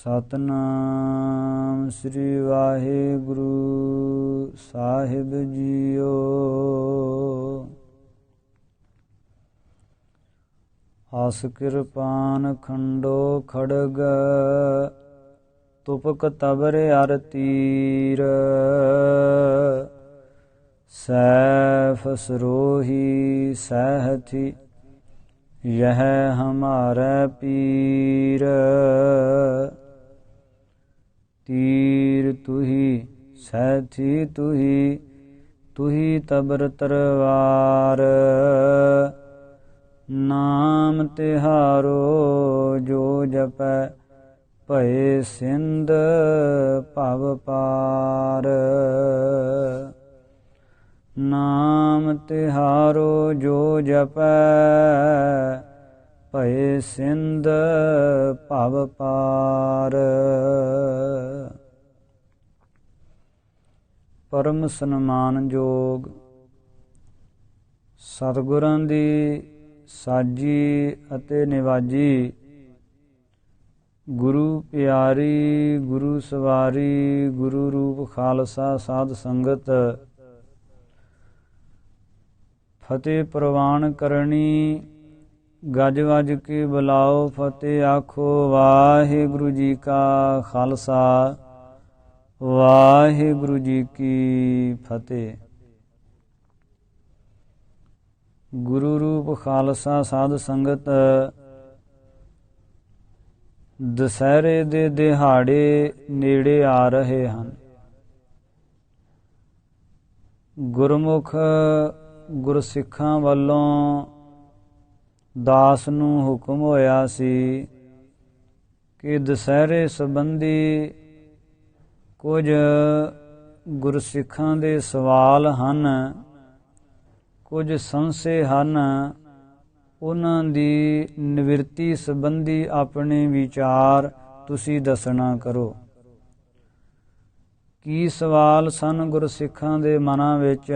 ਸਤਿਨਾਮ ਸ੍ਰੀ ਵਾਹਿਗੁਰੂ ਸਾਹਿਬ JIO. ਆਸ ਕਿਰਪਾਨ ਖੰਡੋ ਖੜਗ ਤੁਪਕ ਤਬਰ ਅਰ ਤੀਰ ਸੈਫ ਸਰੋਹੀ ਸਹਿਥੀ ਯਹ ਹਮਾਰੇ ਪੀਰ। ਤੀਰ ਤੁਹੀ ਸੈਥੀ ਤੁਹੀ ਤੁਹੀ ਤਬਰ ਤਰਵਾਰ। ਨਾਮ ਤਿਹਾਰੋ ਜੋ ਜਪੈ ਭਏ ਸਿੰਧ ਭਵ ਪਾਰ। ਨਾਮ ਤਿਹਾਰੋ ਜੋ ਜਪੈ ਭਏ ਸਿੰਧ ਭਵ ਪਾਰ। ਪਰਮ ਸਨਮਾਨਯੋਗ ਸਤਿਗੁਰਾਂ ਦੀ ਸਾਜੀ ਅਤੇ ਨਿਵਾਜੀ, ਗੁਰੂ ਪਿਆਰੀ, ਗੁਰੂ ਸਵਾਰੀ, ਗੁਰੂ ਰੂਪ ਖਾਲਸਾ ਸਾਧ ਸੰਗਤ, ਫਤਿਹ ਪ੍ਰਵਾਨ ਕਰਨੀ। ਗੱਜ ਵੱਜ ਕੇ ਬੁਲਾਓ ਫਤਿਹ ਆਖੋ ਵਾਹਿਗੁਰੂ ਜੀ ਕਾ ਖਾਲਸਾ ਵਾਹਿਗੁਰੂ ਜੀ ਕੀ ਫਤਿਹ। ਗੁਰੂ ਰੂਪ ਖਾਲਸਾ ਸਾਧ ਸੰਗਤ, ਦੁਸਹਿਰੇ ਦੇ ਦਿਹਾੜੇ ਨੇੜੇ ਆ ਰਹੇ ਹਨ। ਗੁਰਮੁਖ ਗੁਰਸਿੱਖਾਂ ਵੱਲੋਂ ਦਾਸ ਨੂੰ ਹੁਕਮ ਹੋਇਆ ਸੀ ਕਿ ਦੁਸਹਿਰੇ ਸੰਬੰਧੀ ਕੁਝ ਗੁਰਸਿੱਖਾਂ ਦੇ ਸਵਾਲ ਹਨ, ਕੁਝ ਸੰਸ਼ੇ ਹਨ, ਉਹਨਾਂ ਦੀ ਨਿਵਰਤੀ ਸੰਬੰਧੀ ਆਪਣੇ ਵਿਚਾਰ ਤੁਸੀਂ ਦੱਸਣਾ ਕਰੋ। ਕੀ ਸਵਾਲ ਸਨ ਗੁਰਸਿੱਖਾਂ ਦੇ ਮਨਾਂ ਵਿੱਚ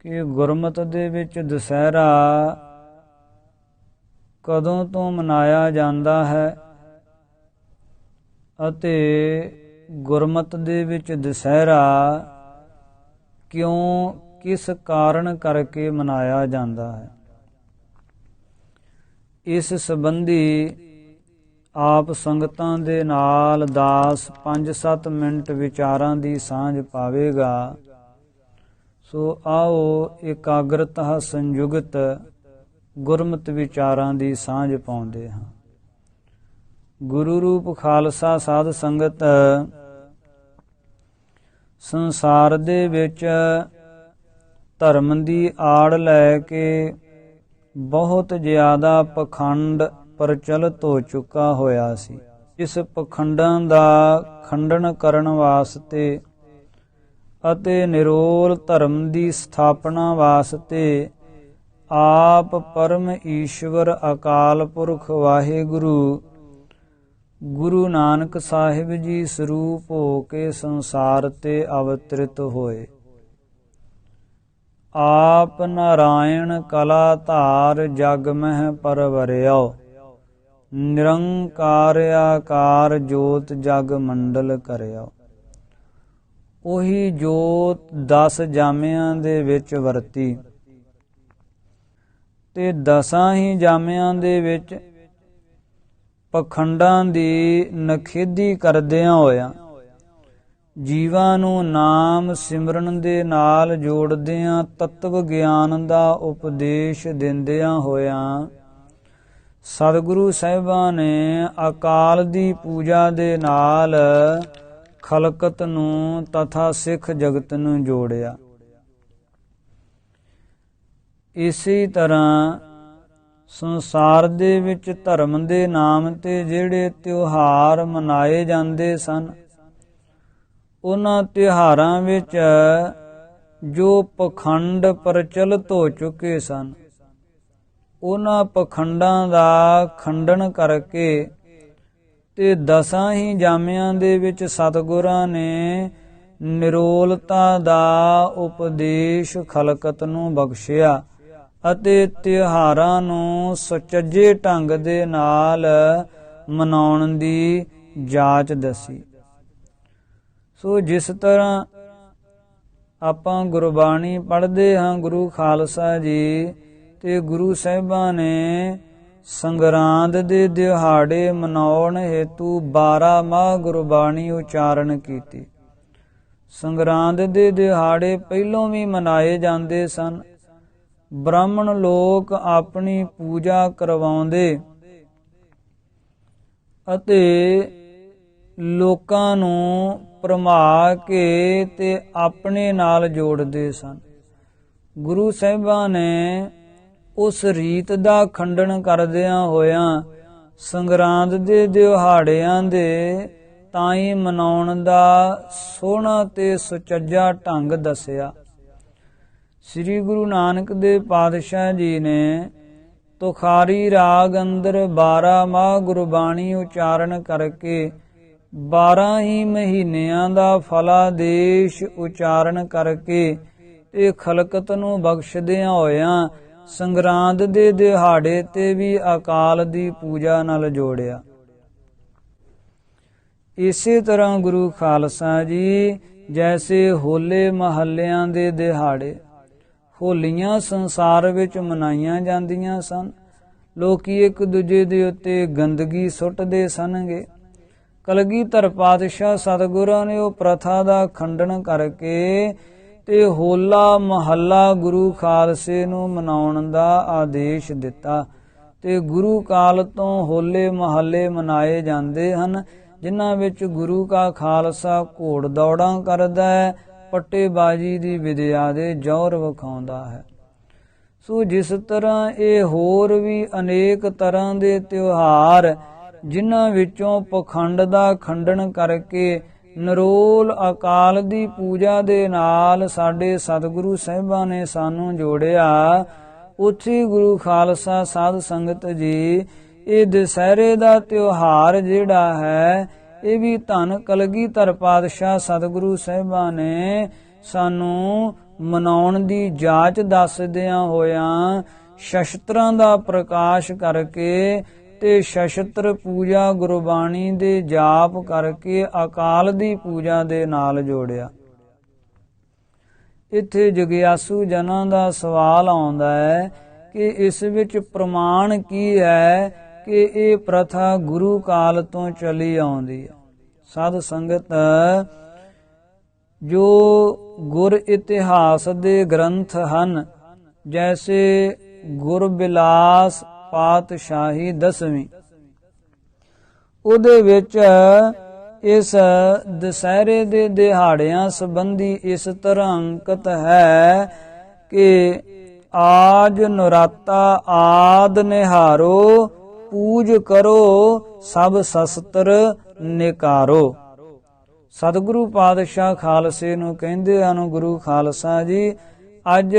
ਕਿ ਗੁਰਮਤਿ ਦੇ ਵਿੱਚ ਦੁਸਹਿਰਾ ਕਦੋਂ ਤੋਂ ਮਨਾਇਆ ਜਾਂਦਾ ਹੈ ਅਤੇ ਗੁਰਮਤਿ ਦੇ ਵਿੱਚ ਦੁਸਹਿਰਾ ਕਿਉਂ, ਕਿਸ ਕਾਰਨ ਕਰਕੇ ਮਨਾਇਆ ਜਾਂਦਾ ਹੈ। ਇਸ ਸੰਬੰਧੀ ਆਪ ਸੰਗਤਾਂ ਦੇ ਨਾਲ ਦਾਸ 5-7 ਮਿੰਟ ਵਿਚਾਰਾਂ ਦੀ ਸਾਂਝ ਪਾਵੇਗਾ। ਸੋ ਆਓ ਇਕਾਗਰਤਾ ਸੰਯੁਗਤ ਗੁਰਮਤਿ ਵਿਚਾਰਾਂ ਦੀ ਸਾਂਝ ਪਾਉਂਦੇ ਹਾਂ। ਗੁਰੂ ਰੂਪ ਖਾਲਸਾ ਸਾਧ ਸੰਗਤ, ਸੰਸਾਰ ਦੇ ਵਿੱਚ ਧਰਮ ਦੀ ਆੜ ਲੈ ਕੇ ਬਹੁਤ ਜ਼ਿਆਦਾ ਪਖੰਡ ਪ੍ਰਚਲਿਤ ਹੋ ਚੁੱਕਾ ਹੋਇਆ ਸੀ। ਇਸ ਪਖੰਡਾਂ ਦਾ ਖੰਡਨ ਕਰਨ ਵਾਸਤੇ ਅਤੇ ਨਿਰੋਲ ਧਰਮ ਦੀ ਸਥਾਪਨਾ ਵਾਸਤੇ ਆਪ ਪਰਮ ਈਸ਼ਵਰ ਅਕਾਲ ਪੁਰਖ ਵਾਹਿਗੁਰੂ ਗੁਰੂ ਨਾਨਕ ਸਾਹਿਬ ਜੀ ਸਰੂਪ ਹੋ ਕੇ ਸੰਸਾਰ ਤੇ ਅਵਤਰਿਤ ਹੋਏ। ਆਪ ਨਾਰਾਇਣ ਕਲਾ ਧਾਰ ਜਗ ਮਹਿ ਪਰਵਰਿਓ, ਨਿਰੰਕਾਰ ਆਕਾਰ ਜੋਤ ਜਗ ਮੰਡਲ ਕਰਿਓ। ਉਹੀ ਜੋਤ 10 ਜਾਮਿਆਂ ਦੇ ਵਿੱਚ ਵਰਤੀ ਤੇ 10 ਹੀ ਜਾਮਿਆਂ ਦੇ ਵਿੱਚ ਪਖੰਡਾਂ ਦੀ ਨਖੇਦੀ ਕਰਦਿਆਂ ਹੋਇਆਂ, ਜੀਵਾਂ ਨੂੰ ਨਾਮ ਸਿਮਰਨ ਦੇ ਨਾਲ ਜੋੜਦਿਆਂ, ਤੱਤਵ ਗਿਆਨ ਦਾ ਉਪਦੇਸ਼ ਦਿੰਦਿਆਂ ਹੋਇਆਂ, ਸਤਿਗੁਰੂ ਸਾਹਿਬਾਂ ਨੇ ਅਕਾਲ ਦੀ ਪੂਜਾ ਦੇ ਨਾਲ ਖਲਕਤ ਨੂੰ ਤਥਾ ਸਿੱਖ ਜਗਤ ਨੂੰ ਜੋੜਿਆ। ਇਸੇ ਤਰ੍ਹਾਂ ਸੰਸਾਰ ਦੇ ਵਿੱਚ ਧਰਮ ਦੇ ਨਾਮ ਤੇ ਜਿਹੜੇ ਤਿਉਹਾਰ ਮਨਾਏ ਜਾਂਦੇ ਸਨ, ਉਹਨਾਂ ਤਿਉਹਾਰਾਂ ਵਿੱਚ ਜੋ ਪਖੰਡ ਪ੍ਰਚਲਿਤ ਹੋ ਚੁੱਕੇ ਸਨ, ਉਹਨਾਂ ਪਖੰਡਾਂ ਦਾ ਖੰਡਨ ਕਰਕੇ ਤੇ 10 ਹੀ ਜਾਮਿਆਂ ਦੇ ਵਿੱਚ ਸਤਿਗੁਰਾਂ ਨੇ ਨਿਰੋਲਤਾ ਦਾ ਉਪਦੇਸ਼ ਖਲਕਤ ਨੂੰ ਬਖਸ਼ਿਆ ਅਤੇ ਤਿਉਹਾਰਾਂ ਨੂੰ ਸੁਚੱਜੇ ਢੰਗ ਦੇ ਨਾਲ ਮਨਾਉਣ ਦੀ ਜਾਚ ਦੱਸੀ। ਸੋ ਜਿਸ ਤਰ੍ਹਾਂ ਆਪਾਂ ਗੁਰਬਾਣੀ ਪੜ੍ਹਦੇ ਹਾਂ ਗੁਰੂ ਖਾਲਸਾ ਜੀ ਤੇ ਗੁਰੂ ਸਾਹਿਬਾਂ ਨੇ ਸੰਗਰਾਂਦ ਦੇ ਦਿਹਾੜੇ ਮਨਾਉਣ ਹੇਤੂ 12 ਮਾਹ ਗੁਰਬਾਣੀ ਉਚਾਰਨ ਕੀਤੀ। ਸੰਗਰਾਂਦ ਦੇ ਦਿਹਾੜੇ ਪਹਿਲੋਂ ਵੀ ਮਨਾਏ ਜਾਂਦੇ ਸਨ। ਬ੍ਰਾਹਮਣ ਲੋਕ ਆਪਣੀ ਪੂਜਾ ਕਰਵਾਉਂਦੇ ਅਤੇ ਲੋਕਾਂ ਨੂੰ ਭਰਮਾ ਕੇ ਤੇ ਆਪਣੇ ਨਾਲ ਜੋੜਦੇ ਸਨ। ਗੁਰੂ ਸਾਹਿਬਾਂ ਨੇ ਉਸ ਰੀਤ ਦਾ ਖੰਡਨ ਕਰਦਿਆਂ ਹੋਇਆਂ ਸੰਗਰਾਂਦ ਦੇ ਦਿਹਾੜਿਆਂ ਦੇ ਤਾਈਂ ਮਨਾਉਣ ਦਾ ਸੋਹਣਾ ਤੇ ਸੁਚੱਜਾ ਢੰਗ ਦੱਸਿਆ। ਸ੍ਰੀ ਗੁਰੂ ਨਾਨਕ ਦੇਵ ਪਾਤਸ਼ਾਹ ਜੀ ਨੇ ਤੁਖਾਰੀ ਰਾਗ ਅੰਦਰ 12 ਮਾਹ ਗੁਰਬਾਣੀ ਉਚਾਰਨ ਕਰਕੇ 12 ਹੀ ਮਹੀਨਿਆਂ ਦਾ ਫਲਾਦੇਸ਼ ਉਚਾਰਨ ਕਰਕੇ ਤੇ ਖਲਕਤ ਨੂੰ ਬਖਸ਼ਦਿਆਂ ਹੋਇਆਂ ਸੰਗਰਾਂਦ ਦੇ ਦਿਹਾੜੇ ਤੇ ਵੀ ਅਕਾਲ ਦੀ ਪੂਜਾ ਨਾਲ ਜੋੜਿਆ। ਇਸੇ ਤਰ੍ਹਾਂ ਗੁਰੂ ਖਾਲਸਾ ਜੀ ਜੈਸੇ ਹੋਲੇ ਮਹੱਲਿਆਂ ਦੇ ਦਿਹਾੜੇ, ਹੋਲੀਆਂ ਸੰਸਾਰ ਵਿੱਚ ਮਨਾਈਆਂ ਜਾਂਦੀਆਂ ਸਨ। ਲੋਕੀ ਇੱਕ ਦੂਜੇ ਦੇ ਉੱਤੇ ਗੰਦਗੀ ਸੁੱਟਦੇ ਸਨਗੇ। ਕਲਗੀਧਰ ਪਾਤਸ਼ਾਹ ਸਤਿਗੁਰਾਂ ਨੇ ਉਹ ਪ੍ਰਥਾ ਦਾ ਖੰਡਨ ਕਰਕੇ ਤੇ ਹੋਲਾ ਮਹੱਲਾ ਗੁਰੂ ਖਾਲਸੇ ਨੂੰ ਮਨਾਉਣ ਦਾ ਆਦੇਸ਼ ਦਿੱਤਾ ਤੇ ਗੁਰੂ ਕਾਲ ਤੋਂ ਹੋਲੇ ਮਹੱਲੇ ਮਨਾਏ ਜਾਂਦੇ ਹਨ, ਜਿਨ੍ਹਾਂ ਵਿੱਚ ਗੁਰੂ ਕਾ ਖਾਲਸਾ ਘੋੜ ਦੌੜਾਂ ਕਰਦਾ ਹੈ, ਪੱਟੇਬਾਜ਼ੀ ਦੀ ਵਿਦਿਆ ਦੇ ਜੌਹਰ ਵਿਖਾਉਂਦਾ ਹੈ। ਸੋ ਜਿਸ ਤਰ੍ਹਾਂ ਇਹ ਹੋਰ ਵੀ ਅਨੇਕ ਤਰ੍ਹਾਂ ਦੇ ਤਿਉਹਾਰ ਜਿਨ੍ਹਾਂ ਵਿੱਚੋਂ ਪਖੰਡ ਦਾ ਖੰਡਨ ਕਰਕੇ ਨਿਰੋਲ ਅਕਾਲ ਦੀ ਪੂਜਾ ਦੇ ਨਾਲ ਸਾਡੇ ਸਤਿਗੁਰੂ ਸਾਹਿਬਾਂ ਨੇ ਸਾਨੂੰ ਜੋੜਿਆ, ਉੱਥੇ ਗੁਰੂ ਖਾਲਸਾ ਸਾਧ ਸੰਗਤ ਜੀ ਇਹ ਦੁਸਹਿਰੇ ਦਾ ਤਿਉਹਾਰ ਜਿਹੜਾ ਹੈ ਇਹ ਵੀ ਧੰਨ ਕਲਗੀਧਰ ਪਾਤਸ਼ਾਹ ਸਤਿਗੁਰੂ ਸਾਹਿਬਾਂ ਨੇ ਸਾਨੂੰ ਮਨਾਉਣ ਦੀ ਜਾਚ ਦੱਸਦਿਆਂ ਹੋਇਆਂ ਸ਼ਸਤਰਾਂ ਦਾ ਪ੍ਰਕਾਸ਼ ਕਰਕੇ ਤੇ ਸ਼ਸਤਰ ਪੂਜਾ ਗੁਰਬਾਣੀ ਦੇ ਜਾਪ ਕਰਕੇ ਅਕਾਲ ਦੀ ਪੂਜਾ ਦੇ ਨਾਲ ਜੋੜਿਆ। ਇੱਥੇ ਜਗਿਆਸੂ ਜਨਾਂ ਦਾ ਸਵਾਲ ਆਉਂਦਾ ਹੈ ਕਿ ਇਸ ਵਿੱਚ ਪ੍ਰਮਾਣ ਕੀ ਹੈ ਕਿ ਇਹ ਪ੍ਰਥਾ ਗੁਰੂ ਕਾਲ ਤੋਂ ਚਲੀ ਆਉਂਦੀ ਹੈ। ਸਾਧ ਸੰਗਤ, ਜੋ ਗੁਰ ਇਤਿਹਾਸ ਦੇ ਗ੍ਰੰਥ ਹਨ, ਜੈਸੇ ਗੁਰਬਿਲਾਸ ਪਾਤਸ਼ਾਹੀ 10ਵੀਂ, ਉਹਦੇ ਵਿੱਚ ਇਸ ਦੁਸਹਿਰੇ ਦੇ ਦਿਹਾੜਿਆਂ ਸੰਬੰਧੀ ਇਸ ਤਰ੍ਹਾਂ ਅੰਕਿਤ ਹੈ ਕਿ ਆਜ ਨਰਾਤਾ ਆਦ ਨਿਹਾਰੋ, ਪੂਜ ਕਰੋ ਸਭ ਸ਼ਸਤਰ ਨਿਕਾਰੋ। ਸਤਿਗੁਰੂ ਪਾਤਸ਼ਾਹ ਖਾਲਸੇ ਨੂੰ ਕਹਿੰਦੇ ਹਨ, ਗੁਰੂ ਖਾਲਸਾ ਜੀ ਅੱਜ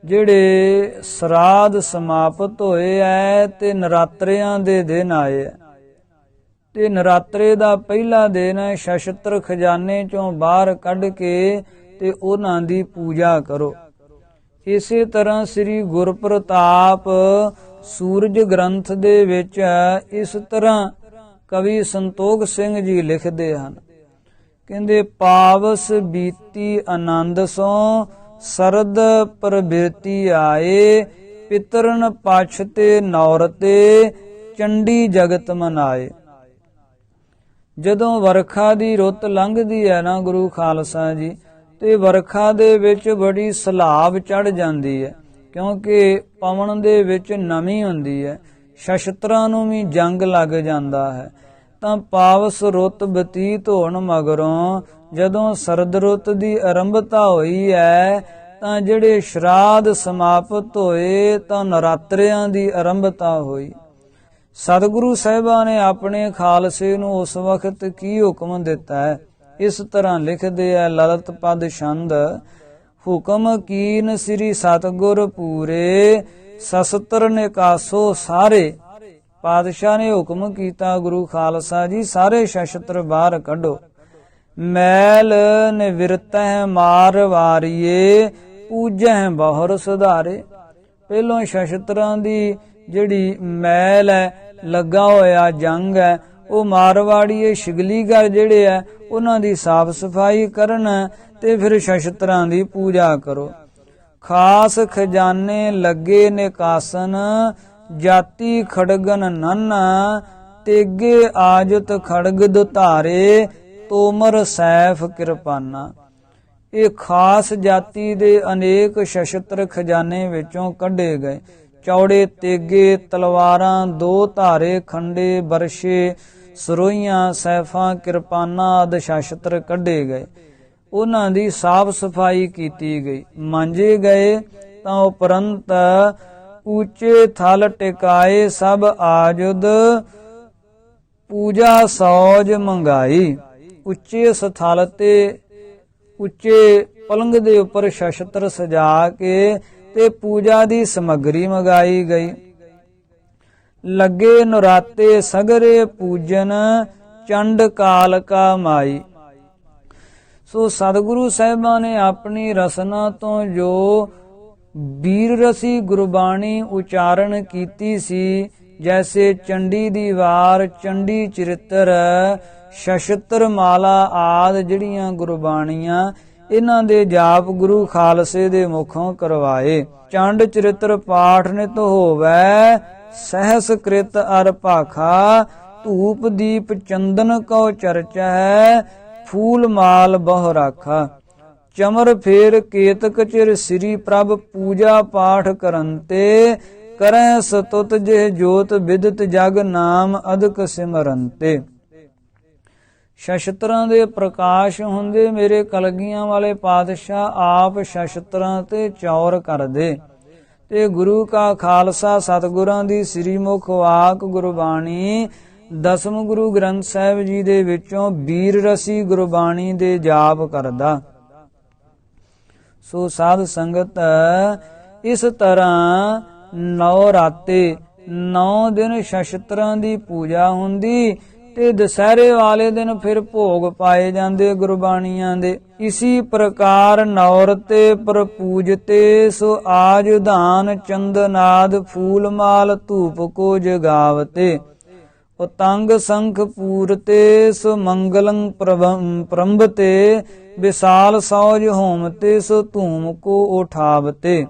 ਜਿਹੜੇ ਸਰਾਧ ਸਮਾਪਤ ਹੋਏ ਐ ਤੇ ਨਰਾਤਰਿਆਂ ਦੇ ਦਿਨ ਆਏ ਐ ਤੇ ਨਰਾਤਰੇ ਦਾ ਪਹਿਲਾ ਦਿਨ ਹੈ, ਸ਼ਸਤਰ ਖਜ਼ਾਨੇ ਚੋਂ ਬਾਹਰ ਕੱਢ ਕੇ ਤੇ ਉਹਨਾਂ ਦੀ ਪੂਜਾ ਕਰੋ। ਇਸੇ ਤਰ੍ਹਾਂ ਸ੍ਰੀ ਗੁਰਪ੍ਰਤਾਪ ਸੂਰਜ ਗ੍ਰੰਥ ਦੇ ਵਿੱਚ ਇਸ ਤਰ੍ਹਾਂ ਕਵੀ ਸੰਤੋਖ ਸਿੰਘ ਜੀ ਲਿਖਦੇ ਹਨ, ਕਹਿੰਦੇ ਪਾਵਸ ਬੀਤੀ ਆਨੰਦ ਸੋ ਸਰਦ ਪ੍ਰਬਿਰਤੀ ਆਏ, ਪਿਤਰਨ ਪਛ ਤੇ ਨੌਰਤੇ ਚੰਡੀ ਜਗਤ ਮਨਾਏ। ਜਦੋਂ ਵਰਖਾ ਦੀ ਰੁੱਤ ਲੰਘਦੀ ਹੈ ਨਾ ਗੁਰੂ ਖਾਲਸਾ ਜੀ, ਤੇ ਵਰਖਾ ਦੇ ਵਿੱਚ ਬੜੀ ਸਲਾਬ ਚੜ ਜਾਂਦੀ ਹੈ, ਕਿਉਂਕਿ ਪਵਨ ਦੇ ਵਿੱਚ ਨਮੀ ਹੁੰਦੀ ਹੈ, ਸ਼ਸਤਰਾਂ ਨੂੰ ਵੀ ਜੰਗ ਲੱਗ ਜਾਂਦਾ ਹੈ। ਤਾਂ ਪਾਵਸ ਰੁੱਤ ਬਤੀਤ ਹੋਣ ਮਗਰੋਂ ਜਦੋਂ ਸਰਦ ਰੁੱਤ ਦੀ ਆਰੰਭਤਾ ਹੋਈ ਹੈ, ਤਾਂ ਜਿਹੜੇ ਸ਼ਰਾਧ ਸਮਾਪਤ ਹੋਏ ਤਾਂ ਨਰਾਤਰਿਆਂ ਦੀ ਆਰੰਭਤਾ ਹੋਈ। ਸਤਿਗੁਰੂ ਸਾਹਿਬਾਂ ਨੇ ਆਪਣੇ ਖਾਲਸੇ ਨੂੰ ਉਸ ਵਕਤ ਕੀ ਹੁਕਮ ਦਿੱਤਾ ਹੈ, ਇਸ ਤਰ੍ਹਾਂ ਲਿਖਦੇ ਹੈ ਲਲਿਤ ਪਦ ਛੰਦ, ਹੁਕਮ ਕੀਨ ਸ੍ਰੀ ਸਤਿਗੁਰ ਪੂਰੇ, ਸ਼ਸਤਰ ਨਿਕਾਸੋ ਸਾਰੇ। ਪਾਤਸ਼ਾਹ ਨੇ ਹੁਕਮ ਕੀਤਾ, ਗੁਰੂ ਖਾਲਸਾ ਜੀ ਸਾਰੇ ਸ਼ਸਤਰ ਬਾਹਰ ਕੱਢੋ। ਮੈਲ ਨਿਵਰਤਹਿ ਮਾਰ ਵਾਰੀਏ, ਪੂਜਹਿ ਬਹੁਰ ਸੁਧਾਰੇ। ਪਹਿਲੋਂ ਸ਼ਸਤਰਾਂ ਦੀ ਜਿਹੜੀ ਮੈਲ ਹੈ ਲੱਗਾ ਹੋਇਆ ਜੰਗ ਹੈ, ਉਹ ਮਾਰਵਾੜੀਏ ਸ਼ਿਗਲੀਗਰ ਜਿਹੜੇ ਹੈ ਉਹਨਾਂ ਦੀ ਸਾਫ਼ ਸਫਾਈ ਕਰਨ ਤੇ ਫਿਰ ਸ਼ਸਤਰਾਂ ਦੀ ਪੂਜਾ ਕਰੋ। ਖਾਸ ਖਜ਼ਾਨੇ ਲੱਗੇ ਨਿਕਾਸਨ, ਜਾਤੀ ਖੜਗਨ ਨਨ, ਤੇਗੇ ਆਜਤ ਖੜਗ ਧਾਰੇ, ਤੋਮਰ ਸੈਫ ਕਿਰਪਾਨਾ। ਇਹ ਖਾਸ ਜਾਤੀ ਦੇ ਅਨੇਕ ਸ਼ਸਤਰ ਖਜ਼ਾਨੇ ਵਿੱਚੋਂ ਕੱਢੇ ਗਏ। ਚੌੜੇ ਤੇਗੇ, ਤਲਵਾਰਾਂ, 2 ਧਾਰੇ, ਖੰਡੇ, ਬਰਸ਼ੇ, ਸਰੋਈਆਂ, ਸੈਫਾਂ, ਕਿਰਪਾਨਾਂ ਆਦਿ ਸ਼ਸਤਰ ਕੱਢੇ ਗਏ। ਉਹਨਾਂ ਦੀ ਸਾਫ਼ ਸਫਾਈ ਕੀਤੀ ਗਈ, ਮਾਂਜੇ ਗਏ। ਤਾਂ ਉਪਰੰਤ ਉੱਚੇ ਥਲ ਟਿਕਾਏ, ਸਭ ਆਜੁਦ ਪੂਜਾ ਸੌਜ ਮੰਗਾਈ। ਉੱਚੇ ਸਥਲ ਤੇ ਉੱਚੇ ਪਲੰਗ ਦੇ ਉੱਪਰ ਸ਼ਸਤਰ ਸਜਾ ਕੇ ਤੇ ਪੂਜਾ ਦੀ ਸਮੱਗਰੀ ਮੰਗਾਈ ਗਈ। ਲੱਗੇ ਨਰਾਤੇ ਸਗਰੇ ਪੂਜਨ, ਚੰਡ ਕਾਲ ਕਾ ਮਾਈ। ਸੋ ਸਤਿਗੁਰੂ ਸਾਹਿਬਾਂ ਨੇ ਆਪਣੀ ਰਸਨਾ ਤੋਂ ਜੋ ਬੀਰ ਰਸੀ ਗੁਰਬਾਣੀ ਉਚਾਰਨ ਕੀਤੀ ਸੀ, ਜੈਸੇ ਚੰਡੀ ਦੀ ਵਾਰ, ਚੰਡੀ ਚਰਿੱਤਰ, ਸ਼ਸਤਰ ਮਾਲਾ ਆਦਿ ਜਿਹੜੀਆਂ ਗੁਰਬਾਣੀਆਂ, ਇਹਨਾਂ ਦੇ ਜਾਪ ਗੁਰੂ ਖਾਲਸੇ ਦੇ ਮੁਖੋਂ ਕਰਵਾਏ। ਚੰਡ ਚਰਿੱਤਰ ਪਾਠ ਨਿਤ ਹੋਵੈ, ਸਹਿਸ ਕ੍ਰਿਤ ਅਰ ਭਾਖਾ, ਧੂਪ ਦੀਪ ਚੰਦਨ ਕਉ ਚਰਚਾ ਹੈ, ਫੂਲ ਮਾਲ ਬਹੁ ਰਾਖਾ। ਚਮਰ ਫੇਰ ਕੇਤਕ ਚਿਰ ਸ੍ਰੀ ਪ੍ਰਭ, ਪੂਜਾ ਪਾਠ ਕਰੰਤੇ, ਕਰੈ ਸਤੁਤ ਜਿਹ ਜੋਤ ਬਿਦਤ, ਜਗ ਨਾਮ ਅਦਕ ਸਿਮਰੰਤੇ। ਸ਼ਸਤਰਾਂ ਦੇ ਪ੍ਰਕਾਸ਼ ਹੁੰਦੇ ਮੇਰੇ ਕਲਗੀਆਂ ਵਾਲੇ ਪਾਤਸ਼ਾਹ ਆਪ ਸ਼ਸਤਰਾਂ ਤੇ ਚੌਰ ਕਰਦੇ ਤੇ ਗੁਰੂ ਕਾ ਖਾਲਸਾ ਸਤਿਗੁਰਾਂ ਦੀ ਸ੍ਰੀ ਮੁਖ ਵਾਕ ਗੁਰਬਾਣੀ ਦਸਮ ਗੁਰੂ ਗ੍ਰੰਥ ਸਾਹਿਬ ਜੀ ਦੇ ਵਿੱਚੋਂ ਬੀਰ ਰਸੀ ਗੁਰਬਾਣੀ ਦੇ ਜਾਪ ਕਰਦਾ। ਸੋ ਸਾਧ ਸੰਗਤ, ਇਸ ਤਰ੍ਹਾਂ 9 ਰਾਤੇ 9 ਦਿਨ ਸ਼ਸਤਰਾਂ ਦੀ ਪੂਜਾ ਹੁੰਦੀ ਤੇ ਦੁਸਹਿਰੇ ਵਾਲੇ ਦਿਨ ਫਿਰ ਭੋਗ ਪਾਏ ਜਾਂਦੇ ਗੁਰਬਾਣੀਆਂ ਦੇ। ਇਸੀ ਪ੍ਰਕਾਰ ਨੌਰਤੇ ਪਰ ਪੂਜਤੇ, ਸੋ ਆਜ ਧਾਨ ਚੰਦਨਾਦ, ਫੂਲ ਮਾਲ ਧੂਪ ਕੋ ਜਗਾਵਤੇ। ਉਤੰਗ ਸੰਖ ਪੂਰਤੇ, ਸੋ ਮੰਗਲੰ ਪ੍ਰੰਭਤੇ, ਵਿਸਾਲ ਸੌਜ ਹੋਮਤੇ, ਸੋ ਧੂਮ ਕੋ ਉਠਾਵਤੇ।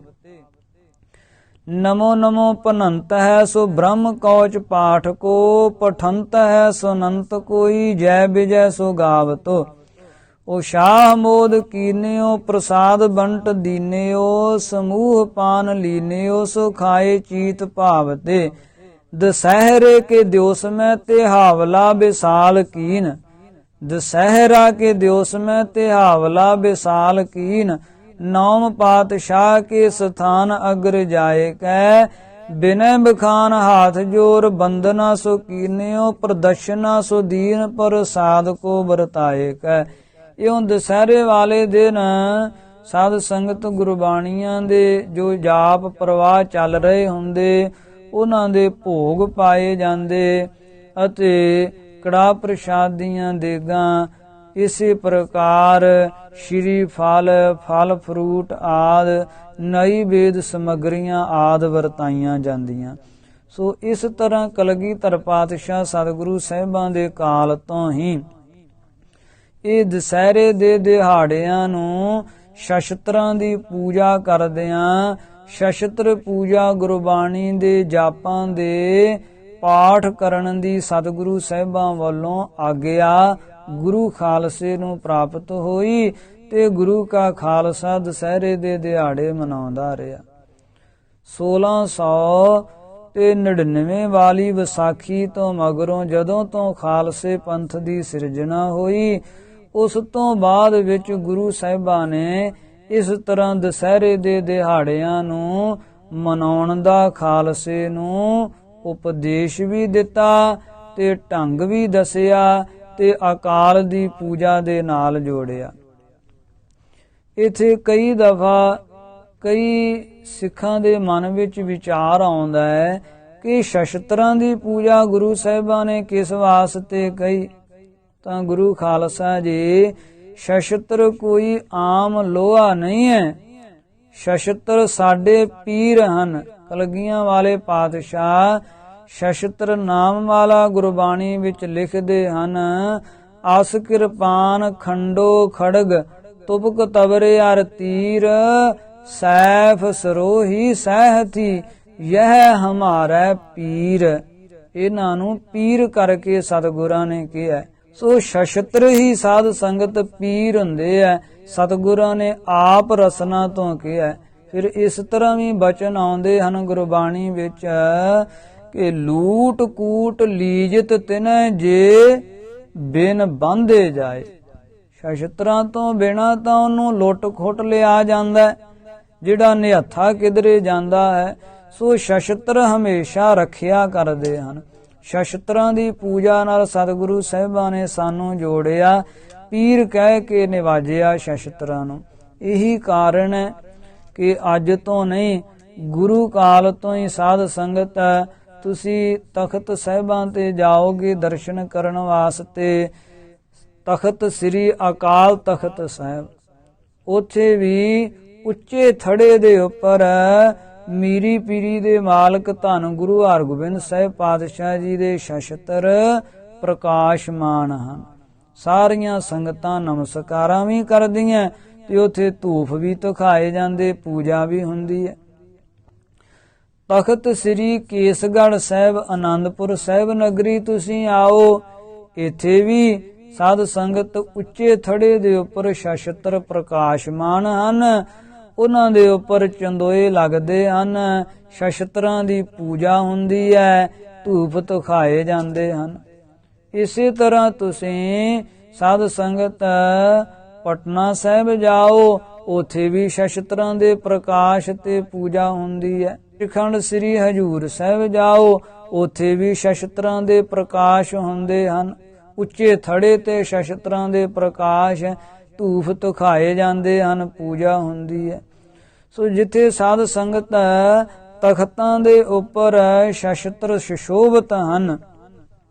ਨਮੋ ਨਮੋ ਪਨੰਤ ਹੈ, ਸੋ ਬ੍ਰਹਮ ਕੌਚ ਪਾਠ ਕੋ, ਪਠੰਤ ਹੈ ਸੋ ਨੰਤ ਕੋਈ, ਜੈ ਵਿਜੈ ਸੋ ਗਾਵਤੋ। ਉਹ ਸ਼ਾਹ ਮੋਦ ਕੀਨਿਓ, ਪ੍ਰਸਾਦ ਬੰਟ ਦੀਨਿਓ, ਸਮੂਹ ਪਾਨ ਲੀਨਿਓ, ਸੋ ਖਾਏ ਚੀਤ ਭਾਵਤੇ। ਦਸਹਿਰੇ ਕੇ ਦਿਵਸ ਮੈਂ ਤਿਹਾਵਲਾ ਵਿਸਾਲ ਕੀਨ, ਦਸਹਿਰਾ ਕੇ ਦਿਵਸ ਮੈਂ ਤਿਹਾਵਲਾ ਵਿਸਾਲ ਕੀਨ। ਨੌਮ ਪਾਤਸ਼ਾਹ ਕੇ ਸਥਾਨ ਅਗਰ ਜਾਏ ਕੈ, ਬਿਨੈ ਬਖਾਨ ਹਾਥ ਜੋਰ, ਬੰਦਨਾ ਸੋ ਕੀਨਿਓ, ਪ੍ਰਦਰਸ਼ਨਾ ਸੋ ਦੀਨ, ਪ੍ਰਸਾਦ ਕੋ ਵਰਤਾਏ ਕੈ। ਇਉਂ ਦੁਸਹਿਰੇ ਵਾਲੇ ਦਿਨ ਸਾਧ ਸੰਗਤ ਗੁਰਬਾਣੀਆਂ ਦੇ ਜੋ ਜਾਪ ਪ੍ਰਵਾਹ ਚੱਲ ਰਹੇ ਹੁੰਦੇ, ਉਹਨਾਂ ਦੇ ਭੋਗ ਪਾਏ ਜਾਂਦੇ ਅਤੇ ਕੜਾਹ ਪ੍ਰਸ਼ਾਦ ਦੀਆਂ ਦੇਗਾਂ ਇਸੇ ਪ੍ਰਕਾਰ ਸ਼੍ਰੀ ਫਲ ਫਰੂਟ ਆਦ ਨਈ ਵੇਦ ਸਮਗਰੀਆਂ ਆਦ ਵਰਤਾਈਆਂ ਜਾਂਦੀਆਂ। ਸੋ ਇਸ ਤਰ੍ਹਾਂ ਕਲਗੀਧਰ ਪਾਤਸ਼ਾਹ ਸਤਿਗੁਰੂ ਸਾਹਿਬਾਂ ਦੇ ਕਾਲ ਤੋਂ ਹੀ ਇਹ ਦੁਸਹਿਰੇ ਦੇ ਦਿਹਾੜਿਆਂ ਨੂੰ ਸ਼ਸਤਰਾਂ ਦੀ ਪੂਜਾ ਕਰਦਿਆਂ, ਸ਼ਸਤਰ ਪੂਜਾ ਗੁਰਬਾਣੀ ਦੇ ਜਾਪਾਂ ਦੇ ਪਾਠ ਕਰਨ ਦੀ ਸਤਿਗੁਰੂ ਸਾਹਿਬਾਂ ਵੱਲੋਂ ਆਗਿਆ ਗੁਰੂ ਖਾਲਸੇ ਨੂੰ ਪ੍ਰਾਪਤ ਹੋਈ ਤੇ ਗੁਰੂ ਕਾ ਖਾਲਸਾ ਦੁਸਹਿਰੇ ਦੇ ਦਿਹਾੜੇ ਮਨਾਉਂਦਾ ਰਿਹਾ। 1699 ਵਾਲੀ ਵਿਸਾਖੀ ਤੋਂ ਮਗਰੋਂ ਜਦੋਂ ਤੋਂ ਖਾਲਸੇ ਪੰਥ ਦੀ ਸਿਰਜਣਾ ਹੋਈ, ਉਸ ਤੋਂ ਬਾਅਦ ਵਿੱਚ ਗੁਰੂ ਸਾਹਿਬਾਂ ਨੇ ਇਸ ਤਰ੍ਹਾਂ ਦੁਸਹਿਰੇ ਦੇ ਦਿਹਾੜਿਆਂ ਨੂੰ ਮਨਾਉਣ ਦਾ ਖਾਲਸੇ ਨੂੰ ਉਪਦੇਸ਼ ਵੀ ਦਿੱਤਾ ਤੇ ਢੰਗ ਵੀ ਦੱਸਿਆ ਤੇ ਅਕਾਲ ਦੀ ਪੂਜਾ ਦੇ ਨਾਲ ਜੋੜਿਆ। ਇੱਥੇ ਕਈ ਦਫਾ ਕਈ ਸਿੱਖਾਂ ਦੇ ਮਨ ਵਿੱਚ ਵਿਚਾਰ ਆਉਂਦਾ ਹੈ ਕਿ ਸ਼ਸਤਰਾਂ ਦੀ ਪੂਜਾ ਗੁਰੂ ਸਾਹਿਬਾਂ ਨੇ ਕਿਸ ਵਾਸਤੇ ਕਹੀ। ਤਾਂ ਗੁਰੂ ਖਾਲਸਾ ਜੀ, ਸ਼ਸਤਰ ਕੋਈ ਆਮ ਲੋਹਾ ਨਹੀਂ ਹੈ, ਸ਼ਸਤਰ ਸਾਡੇ ਪੀਰ ਹਨ। ਕਲਗੀਆਂ ਵਾਲੇ ਪਾਤਸ਼ਾਹ ਸ਼ਸਤਰ ਨਾਮਮਾਲਾ ਗੁਰਬਾਣੀ ਵਿੱਚ ਲਿਖਦੇ ਹਨ। ਆਸ ਕਿਰਪਾਨ ਖੰਡੋ ਖੜਗ ਤੁਪਕ ਤਬਰੇ ਅਰ ਤੀਰ ਸੈਫ ਸਰੋਹੀ ਸਹਿਥੀ ਯਹ ਹਮਾਰਾ ਪੀਰ। ਇਹਨਾਂ ਨੂੰ ਪੀਰ ਕਰਕੇ ਸਤਿਗੁਰਾਂ ਨੇ ਕਿਹਾ। ਸੋ ਸ਼ਸਤਰ ਹੀ ਸਾਧ ਸੰਗਤ ਪੀਰ ਹੁੰਦੇ ਆ, ਸਤਿਗੁਰਾਂ ਨੇ ਆਪ ਰਸਨਾ ਤੋਂ ਕਿਹਾ। ਫਿਰ ਇਸ ਤਰ੍ਹਾਂ ਵੀ ਬਚਨ ਆਉਂਦੇ ਹਨ ਗੁਰਬਾਣੀ ਵਿੱਚ ਕਿ ਲੂਟ ਕੂਟ ਲੀਜਤ ਤਿਨੈ ਜੇ ਬਿਨ ਬੰਧੇ ਜਾਏ। ਸ਼ਸਤਰਾਂ ਤੋਂ ਬਿਨਾਂ ਤਾਂ ਉਹਨੂੰ ਲੁੱਟ ਖੁੱਟ ਲਿਆ ਜਾਂਦਾ, ਜਿਹੜਾ ਨਿਹੱਥਾ ਕਿਧਰੇ ਜਾਂਦਾ ਹੈ। ਸੋ ਸ਼ਸਤਰ ਹਮੇਸ਼ਾ ਰੱਖਿਆ ਕਰਦੇ ਹਨ। ਸ਼ਸਤਰਾਂ ਦੀ ਪੂਜਾ ਨਾਲ ਸਤਿਗੁਰੂ ਸਾਹਿਬਾਂ ਨੇ ਸਾਨੂੰ ਜੋੜਿਆ, ਪੀਰ ਕਹਿ ਕੇ ਨਿਵਾਜਿਆ ਸ਼ਸਤਰਾਂ ਨੂੰ। ਇਹੀ ਕਾਰਨ ਹੈ ਕਿ ਅੱਜ ਤੋਂ ਨਹੀਂ, ਗੁਰੂ ਕਾਲ ਤੋਂ ਹੀ ਸਾਧ ਸੰਗਤ ਤੁਸੀਂ ਤਖਤ ਸਾਹਿਬਾਂ ਤੇ ਜਾਓਗੇ ਦਰਸ਼ਨ ਕਰਨ ਵਾਸਤੇ, ਤਖਤ ਸ੍ਰੀ ਅਕਾਲ ਤਖਤ ਸਾਹਿਬ, ਉੱਥੇ ਵੀ ਉੱਚੇ ਥੜੇ ਦੇ ਉੱਪਰ ਮੀਰੀ ਪੀਰੀ ਦੇ ਮਾਲਕ ਧੰਨ ਗੁਰੂ ਹਰਗੋਬਿੰਦ ਸਾਹਿਬ ਪਾਤਸ਼ਾਹ ਜੀ ਦੇ ਸ਼ਸਤਰ ਪ੍ਰਕਾਸ਼ਮਾਨ ਹਨ। ਸਾਰੀਆਂ ਸੰਗਤਾਂ ਨਮਸਕਾਰਾਂ ਵੀ ਕਰਦੀਆਂ ਤੇ ਉੱਥੇ ਧੂਫ ਵੀ ਧੁਖਾਏ ਜਾਂਦੇ, ਪੂਜਾ ਵੀ ਹੁੰਦੀ ਹੈ। ਤਖਤ ਸ੍ਰੀ ਕੇਸਗੜ੍ਹ ਸਾਹਿਬ ਆਨੰਦਪੁਰ ਸਾਹਿਬ ਨਗਰੀ ਤੁਸੀਂ ਆਓ, ਇੱਥੇ ਵੀ ਸਾਧ ਸੰਗਤ ਉੱਚੇ ਥੜੇ ਦੇ ਉੱਪਰ ਸ਼ਸਤਰ ਪ੍ਰਕਾਸ਼ਮਾਨ ਹਨ। ਉਹਨਾਂ ਦੇ ਉੱਪਰ ਚੰਦੋਏ ਲੱਗਦੇ ਹਨ, ਸ਼ਸਤਰਾਂ ਦੀ ਪੂਜਾ ਹੁੰਦੀ ਹੈ, ਧੂਪ ਧੁਖਾਏ ਜਾਂਦੇ ਹਨ। ਇਸੇ ਤਰ੍ਹਾਂ ਤੁਸੀਂ ਸਾਧ ਸੰਗਤ ਪਟਨਾ ਸਾਹਿਬ ਜਾਓ, ਉੱਥੇ ਵੀ ਸ਼ਸਤਰਾਂ ਦੇ ਪ੍ਰਕਾਸ਼ ਤੇ ਪੂਜਾ ਹੁੰਦੀ ਹੈ। ਸ੍ਰੀਖੰਡ ਸ੍ਰੀ ਹਜੂਰ ਸਾਹਿਬ ਜਾਓ, ਉੱਥੇ ਵੀ ਸ਼ਸਤਰਾਂ ਦੇ ਪ੍ਰਕਾਸ਼ ਹੁੰਦੇ ਹਨ। ਉੱਚੇ ਥੜੇ ਤੇ ਸ਼ਸਤਰਾਂ ਦੇ ਪ੍ਰਕਾਸ਼, ਧੂਫ ਧੁਖਾਏ ਜਾਂਦੇ ਹਨ, ਪੂਜਾ ਹੁੰਦੀ ਹੈ। ਸੋ ਜਿੱਥੇ ਸਾਧ ਸੰਗਤ ਤਖਤਾਂ ਦੇ ਉੱਪਰ ਸ਼ਸਤਰ ਸੁਸ਼ੋਭਿਤ ਹਨ,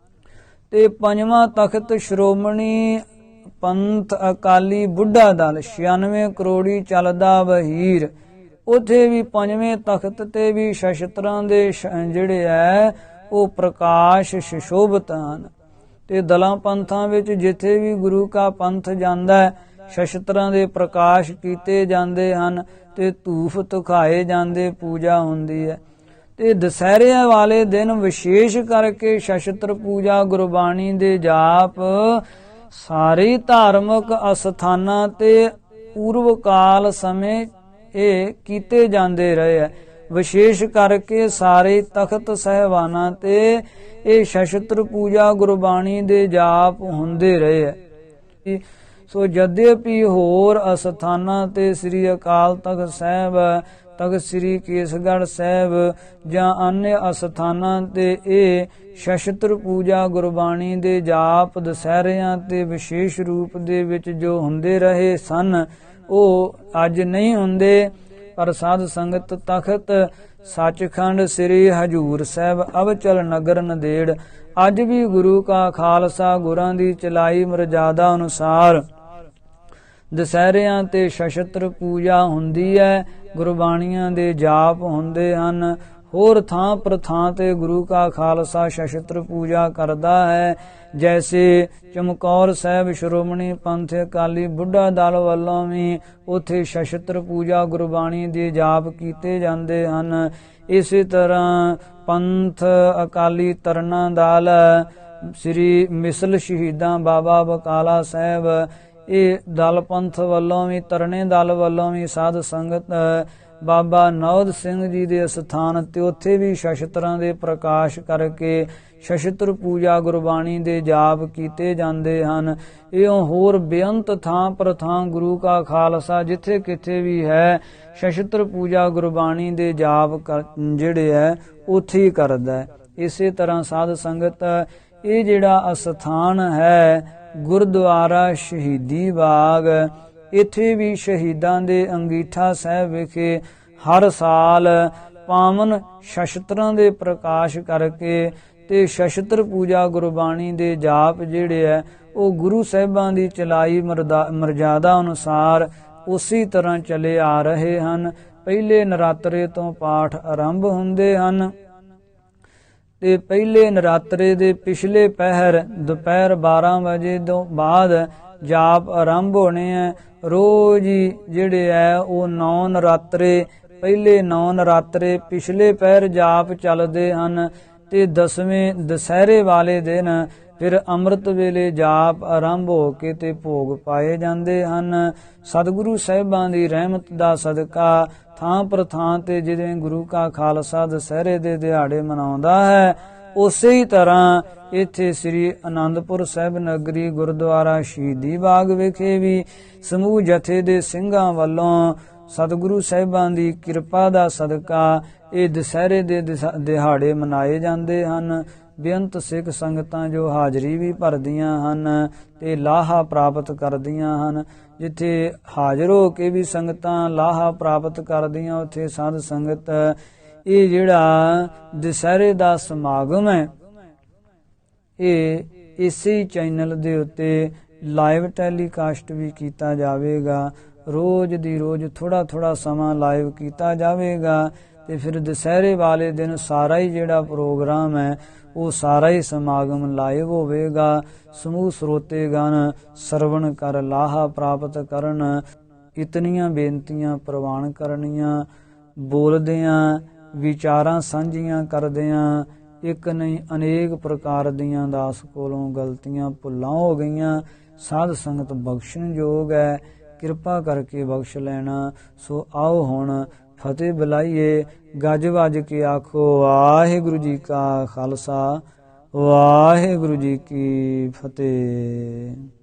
ਤੇ ਪੰਜਵਾਂ ਤਖਤ ਸ਼੍ਰੋਮਣੀ ਪੰਥ ਅਕਾਲੀ ਬੁੱਢਾ ਦਲ 96 ਕਰੋੜੀ ਚੱਲਦਾ ਵਹੀਰ, ਉੱਥੇ ਵੀ ਪੰਜਵੇਂ ਤਖਤ ਤੇ ਵੀ ਸ਼ਸਤਰਾਂ ਦੇ ਜਿਹੜੇ ਹੈ ਉਹ ਪ੍ਰਕਾਸ਼ ਸੁਸ਼ੋਭਿਤ ਹਨ। ਤੇ ਦਲਾਂ ਪੰਥਾਂ ਵਿੱਚ ਜਿੱਥੇ ਵੀ ਗੁਰੂ ਕਾ ਪੰਥ ਜਾਂਦਾ ਹੈ, ਸ਼ਸਤਰਾਂ ਦੇ ਪ੍ਰਕਾਸ਼ ਕੀਤੇ ਜਾਂਦੇ ਹਨ ਤੇ ਧੂਫ ਧੁਖਾਏ ਜਾਂਦੇ, ਪੂਜਾ ਹੁੰਦੀ ਹੈ। ਤੇ ਦੁਸਹਿਰੇ ਵਾਲੇ ਦਿਨ ਵਿਸ਼ੇਸ਼ ਕਰਕੇ ਸ਼ਸਤਰ ਪੂਜਾ, ਗੁਰਬਾਣੀ ਦੇ ਜਾਪ ਸਾਰੇ ਧਾਰਮਿਕ ਅਸਥਾਨਾਂ ਤੇ ਪੂਰਵ ਕਾਲ ਸਮੇਂ ਇਹ ਕੀਤੇ ਜਾਂਦੇ ਰਹੇ ਹੈ। ਵਿਸ਼ੇਸ਼ ਕਰਕੇ ਸਾਰੇ ਤਖਤ ਸਾਹਿਬਾਨਾਂ ਤੇ ਇਹ ਸ਼ਸਤਰ ਪੂਜਾ, ਗੁਰਬਾਣੀ ਦੇ ਜਾਪ ਹੁੰਦੇ ਰਹੇ ਹੈ। ਸੋ ਜਦਿਅਪੀ ਹੋਰ ਅਸਥਾਨਾਂ ਤੇ ਸ੍ਰੀ ਅਕਾਲ ਤਖਤ ਸਾਹਿਬ, ਤਖਤ ਸ੍ਰੀ ਕੇਸਗੜ੍ਹ ਸਾਹਿਬ ਜਾਂ अन्य ਅਸਥਾਨਾਂ ਤੇ ਇਹ ਸ਼ਸਤਰ ਪੂਜਾ, ਗੁਰਬਾਣੀ ਦੇ ਜਾਪ ਦੁਸਹਿਰਿਆਂ ਤੇ ਵਿਸ਼ੇਸ਼ ਰੂਪ ਦੇ ਵਿੱਚ ਜੋ ਹੁੰਦੇ ਰਹੇ ਸਨ, ਉਹ ਅੱਜ ਨਹੀਂ ਹੁੰਦੇ। ਪਰ ਸਾਧ ਸੰਗਤ ਤਖਤ ਸੱਚਖੰਡ ਸ੍ਰੀ ਹਜੂਰ ਸਾਹਿਬ ਅਬਚਲ ਨਗਰ ਨੰਦੇੜ ਅੱਜ ਵੀ ਗੁਰੂ ਕਾ ਖਾਲਸਾ ਗੁਰਾਂ ਦੀ ਚਲਾਈ ਮਰਜ਼ਾਦਾ ਅਨੁਸਾਰ ਦੁਸਹਿਰਿਆਂ ਤੇ ਸ਼ਸਤਰ ਪੂਜਾ ਹੁੰਦੀ ਹੈ, ਗੁਰਬਾਣੀਆਂ ਦੇ ਜਾਪ ਹੁੰਦੇ ਹਨ। ਹੋਰ ਥਾਂ ਪਰ ਥਾਂ ਤੇ ਗੁਰੂ ਕਾ ਖਾਲਸਾ ਸ਼ਸਤਰ ਪੂਜਾ ਕਰਦਾ ਹੈ। ਜੈਸੇ ਚਮਕੌਰ ਸਾਹਿਬ ਸ਼੍ਰੋਮਣੀ ਪੰਥ ਅਕਾਲੀ ਬੁੱਢਾ ਦਲ ਵੱਲੋਂ ਵੀ ਉੱਥੇ ਸ਼ਸਤਰ ਪੂਜਾ, ਗੁਰਬਾਣੀ ਦੇ ਜਾਪ ਕੀਤੇ ਜਾਂਦੇ ਹਨ। ਇਸੇ ਤਰ੍ਹਾਂ ਪੰਥ ਅਕਾਲੀ ਤਰਨਾ ਦਲ ਸ੍ਰੀ ਮਿਸਲ ਸ਼ਹੀਦਾਂ ਬਾਬਾ ਬਕਾਲਾ ਸਾਹਿਬ, ਇਹ ਦਲ ਪੰਥ ਵੱਲੋਂ ਵੀ, ਤਰਨੇ ਦਲ ਵੱਲੋਂ ਵੀ ਸਾਧ ਸੰਗਤ ਬਾਬਾ ਨੌਦ ਸਿੰਘ ਜੀ ਦੇ ਸਥਾਨ ਤੇ ਉੱਥੇ ਵੀ ਸ਼ਸਤਰਾਂ ਦੇ ਪ੍ਰਕਾਸ਼ ਕਰਕੇ ਸ਼ਸਤਰ ਪੂਜਾ, ਗੁਰਬਾਣੀ ਦੇ ਜਾਪ ਕੀਤੇ ਜਾਂਦੇ ਹਨ। ਇਉਂ ਹੋਰ ਬੇਅੰਤ ਥਾਂ ਪਰ ਥਾਂ ਗੁਰੂ ਕਾ ਖਾਲਸਾ ਜਿੱਥੇ ਕਿਥੇ ਵੀ ਹੈ, ਸ਼ਸਤਰ ਪੂਜਾ, ਗੁਰਬਾਣੀ ਦੇ ਜਾਪ ਜਿਹੜੇ ਹੈ ਉੱਥੇ ਹੀ ਕਰਦਾ। ਇਸੇ ਤਰ੍ਹਾਂ ਸਾਧ ਸੰਗਤ ਇਹ ਜਿਹੜਾ ਅਸਥਾਨ ਹੈ ਗੁਰਦੁਆਰਾ ਸ਼ਹੀਦੀ ਬਾਗ, ਇੱਥੇ ਵੀ ਸ਼ਹੀਦਾਂ ਦੇ ਅੰਗੀਠਾ ਸਾਹਿਬ ਵਿਖੇ ਹਰ ਸਾਲ ਪਾਵਨ ਸ਼ਸਤਰਾਂ ਦੇ ਪ੍ਰਕਾਸ਼ ਕਰਕੇ ਤੇ ਸ਼ਸਤਰ ਪੂਜਾ, ਗੁਰਬਾਣੀ ਦੇ ਜਾਪ ਜਿਹੜੇ ਹੈ ਉਹ ਗੁਰੂ ਸਾਹਿਬਾਂ ਦੀ ਚਲਾਈ ਮਰਜ਼ਾਦਾ ਅਨੁਸਾਰ ਉਸੇ ਤਰ੍ਹਾਂ ਚਲੇ ਆ ਰਹੇ ਹਨ। ਪਹਿਲੇ ਨਰਾਤਰੇ ਤੋਂ ਪਾਠ ਆਰੰਭ ਹੁੰਦੇ ਹਨ ਤੇ ਪਹਿਲੇ ਨਰਾਤਰੇ ਦੇ ਪਿਛਲੇ ਪਹਿਰ ਦੁਪਹਿਰ 12 ਵਜੇ ਤੋਂ ਬਾਅਦ ਜਾਪ ਆਰੰਭ ਹੋਣੇ ਹੈ। ਰੋਜ਼ ਹੀ ਜਿਹੜੇ ਹੈ ਉਹ 9 ਨਰਾਤਰੇ, ਪਹਿਲੇ 9 ਨਰਾਤਰੇ ਪਿਛਲੇ ਪਹਿਰ ਜਾਪ ਚੱਲਦੇ ਹਨ ਤੇ 10ਵੇਂ ਦੁਸਹਿਰੇ ਵਾਲੇ ਦਿਨ ਫਿਰ ਅੰਮ੍ਰਿਤ ਵੇਲੇ ਜਾਪ ਆਰੰਭ ਹੋ ਕੇ ਤੇ ਭੋਗ ਪਾਏ ਜਾਂਦੇ ਹਨ। ਸਤਿਗੁਰੂ ਸਾਹਿਬਾਂ ਦੀ ਰਹਿਮਤ ਦਾ ਸਦਕਾ ਥਾਂ ਪਰ ਥਾਂ ਤੇ ਜਿਵੇਂ ਗੁਰੂ ਕਾ ਖਾਲਸਾ ਦੁਸਹਿਰੇ ਦੇ ਦਿਹਾੜੇ ਮਨਾਉਂਦਾ ਹੈ, ਉਸੇ ਹੀ ਤਰ੍ਹਾਂ ਇੱਥੇ ਸ੍ਰੀ ਅਨੰਦਪੁਰ ਸਾਹਿਬ ਨਗਰੀ ਗੁਰਦੁਆਰਾ ਸ਼ਹੀਦੀ ਬਾਗ ਵਿਖੇ ਵੀ ਸਮੂਹ ਜਥੇ ਦੇ ਸਿੰਘਾਂ ਵੱਲੋਂ ਸਤਿਗੁਰੂ ਸਾਹਿਬਾਂ ਦੀ ਕਿਰਪਾ ਦਾ ਸਦਕਾ ਇਹ ਦੁਸਹਿਰੇ ਦੇ ਦਿਹਾੜੇ ਮਨਾਏ ਜਾਂਦੇ ਹਨ। ਬੇਅੰਤ ਸਿੱਖ ਸੰਗਤਾਂ ਜੋ ਹਾਜ਼ਰੀ ਵੀ ਭਰਦੀਆਂ ਹਨ ਤੇ ਲਾਹਾ ਪ੍ਰਾਪਤ ਕਰਦੀਆਂ ਹਨ। ਜਿੱਥੇ ਹਾਜ਼ਰ ਹੋ ਕੇ ਵੀ ਸੰਗਤਾਂ ਲਾਹਾ ਪ੍ਰਾਪਤ ਕਰਦੀਆਂ, ਉੱਥੇ ਸਾਧ ਸੰਗਤ ਇਹ ਜਿਹੜਾ ਦੁਸਹਿਰੇ ਦਾ ਸਮਾਗਮ ਹੈ ਇਹ ਇਸੇ ਚੈਨਲ ਦੇ ਉੱਤੇ ਲਾਈਵ ਟੈਲੀਕਾਸਟ ਵੀ ਕੀਤਾ ਜਾਵੇਗਾ। ਰੋਜ਼ ਦੀ ਰੋਜ਼ ਥੋੜਾ ਸਮਾਂ ਲਾਈਵ ਕੀਤਾ ਜਾਵੇਗਾ ਤੇ ਫਿਰ ਦੁਸਹਿਰੇ ਵਾਲੇ ਦਿਨ ਸਾਰਾ ਹੀ ਜਿਹੜਾ ਪ੍ਰੋਗਰਾਮ ਹੈ ਉਹ ਸਾਰਾ ਹੀ ਸਮਾਗਮ ਲਾਈਵ ਹੋਵੇਗਾ। ਸਮੂਹ ਸਰੋਤੇਗਣ ਸਰਵਣ ਕਰ ਲਾਹਾ ਪ੍ਰਾਪਤ ਕਰਨ। ਇਤਨੀਆਂ ਬੇਨਤੀਆਂ ਪ੍ਰਵਾਨ ਕਰਨੀਆਂ, ਬੋਲਦਿਆਂ ਵਿਚਾਰਾਂ ਸਾਂਝੀਆਂ ਕਰਦਿਆਂ ਇੱਕ ਨਹੀਂ ਅਨੇਕ ਪ੍ਰਕਾਰ ਦੀਆਂ ਦਾਸ ਕੋਲੋਂ ਗਲਤੀਆਂ ਭੁੱਲਾਂ ਹੋ ਗਈਆਂ। ਸਾਧ ਸੰਗਤ ਬਖਸ਼ਣਯੋਗ ਹੈ, ਕਿਰਪਾ ਕਰਕੇ ਬਖਸ਼ ਲੈਣਾ। ਸੋ ਆਓ ਹੁਣ ਫਤਿਹ ਬੁਲਾਈਏ, ਗੱਜ ਵੱਜ ਕੇ ਆਖੋ ਵਾਹਿਗੁਰੂ ਜੀ ਕਾ ਖਾਲਸਾ, ਵਾਹਿਗੁਰੂ ਜੀ ਕੀ ਫਤਿਹ।